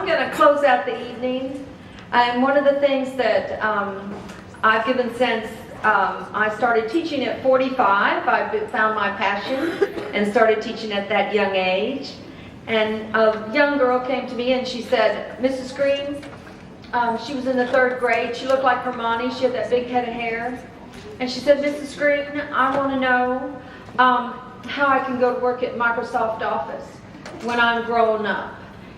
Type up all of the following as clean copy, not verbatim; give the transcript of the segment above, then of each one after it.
I'm going to close out the evening. And one of the things that I've given since I started teaching at 45, I found my passion and started teaching at that young age. And a young girl came to me and she said, Mrs. Green, she was in the 3rd grade. She looked like Hermione. She had that big head of hair. And she said, Mrs. Green, I want to know how I can go to work at Microsoft Office when I'm grown up.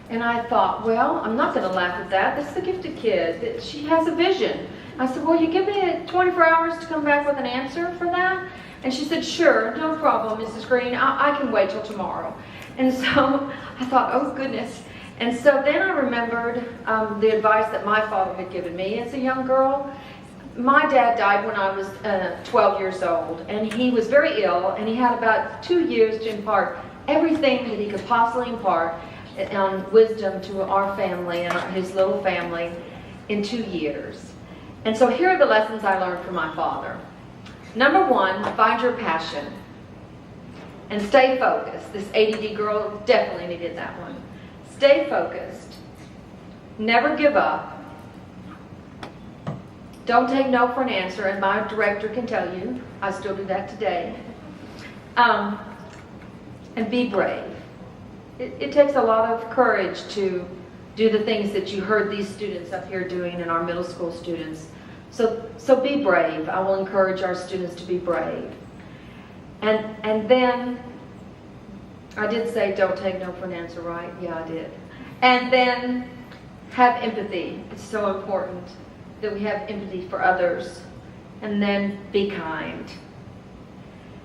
And I thought, well, I'm not going to laugh at that. This is a gifted kid. She has a vision. I said, well, you give me 24 hours to come back with an answer for that? And she said, sure, no problem, Mrs. Green. I can wait till tomorrow. And so I thought, oh, goodness. And so then I remembered the advice that my father had given me as a young girl. My dad died when I was 12 years old, and he was very ill, and he had about 2 years to impart everything that he could possibly impart on wisdom to our family and his little family in 2 years. And so here are the lessons I learned from my father. Number 1, find your passion and stay focused. This ADD girl definitely needed that one. Stay focused. Never give up. Don't take no for an answer, and my director can tell you. I still do that today. And be brave. It takes a lot of courage to do the things that you heard these students up here doing and our middle school students. So be brave. I will encourage our students to be brave. And then, I did say don't take no for an answer, right? Yeah, I did. And then have empathy. It's so important that we have empathy for others. And then be kind.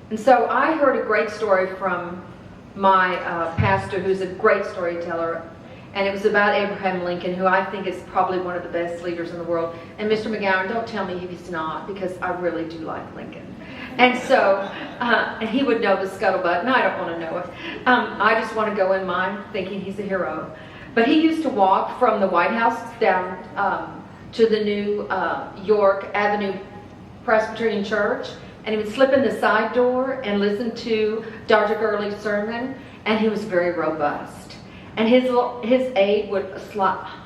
And so I heard a great story from my pastor, who's a great storyteller, and it was about Abraham Lincoln, who I think is probably one of the best leaders in the world. And Mr. McGowan, don't tell me if he's not, because I really do like Lincoln. And so, and he would know the scuttlebutt, and I don't want to know it. I just want to go in mine thinking he's a hero. But he used to walk from the White House down to the New York Avenue Presbyterian Church, and he would slip in the side door and listen to Dr. Gurley's sermon, and he was very robust. And his aide would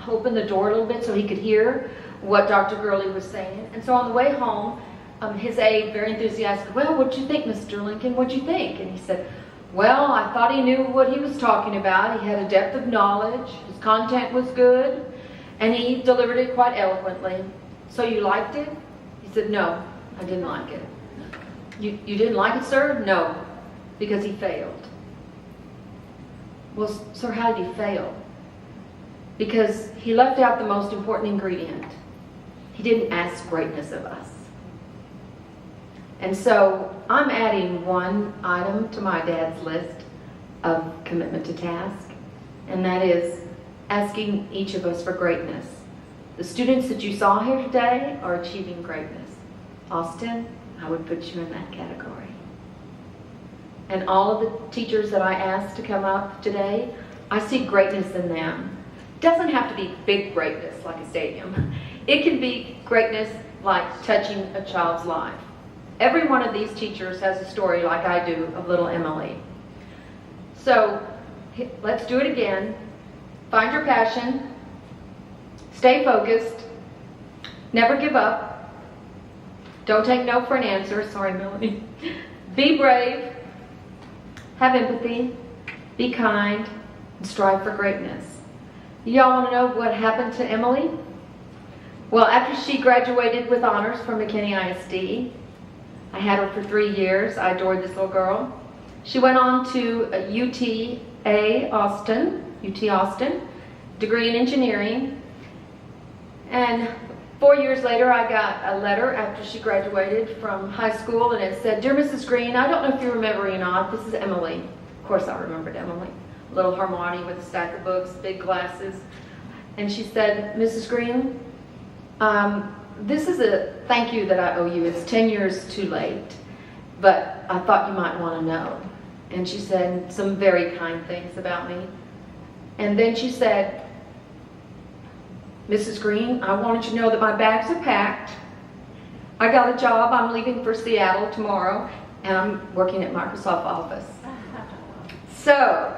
open the door a little bit so he could hear what Dr. Gurley was saying. And so on the way home, his aide, very enthusiastic, well, what'd you think, Mr. Lincoln? What'd you think? And he said, well, I thought he knew what he was talking about. He had a depth of knowledge. His content was good. And he delivered it quite eloquently. So you liked it? He said, no, I didn't like it. You didn't like it, sir? No, because he failed. Well, sir, how did he fail? Because he left out the most important ingredient. He didn't ask greatness of us. And so I'm adding one item to my dad's list of commitment to task, and that is asking each of us for greatness. The students that you saw here today are achieving greatness. Austin, I would put you in that category. And all of the teachers that I asked to come up today, I see greatness in them. It doesn't have to be big greatness like a stadium. It can be greatness like touching a child's life. Every one of these teachers has a story like I do of little Emily. So let's do it again. Find your passion. Stay focused. Never give up. Don't take no for an answer. Sorry, Melanie. Be brave. Have empathy. Be kind. And strive for greatness. Y'all want to know what happened to Emily? Well, after she graduated with honors from McKinney ISD, I had her for 3 years. I adored this little girl. She went on to UT Austin, degree in engineering. And 4 years later, I got a letter after she graduated from high school, and it said, Dear Mrs. Green, I don't know if you remember or not, this is Emily. Of course I remembered Emily. Little Hermione with a stack of books, big glasses. And she said, Mrs. Green, this is a thank you that I owe you. It's 10 years too late, but I thought you might want to know. And she said some very kind things about me. And then she said, Mrs. Green, I wanted you to know that my bags are packed. I got a job. I'm leaving for Seattle tomorrow, and I'm working at Microsoft Office. So,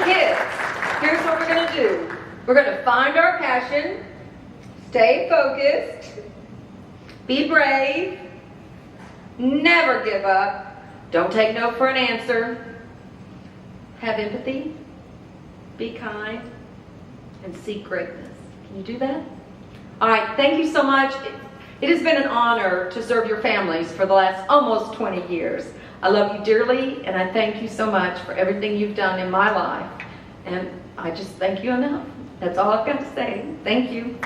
kids, here's what we're going to do. We're going to find our passion, stay focused, be brave, never give up, don't take no for an answer, have empathy, be kind, and seek greatness. Can you do that? All right, thank you so much. It has been an honor to serve your families for the last almost 20 years. I love you dearly, and I thank you so much for everything you've done in my life. And I just thank you enough. That's all I've got to say. Thank you.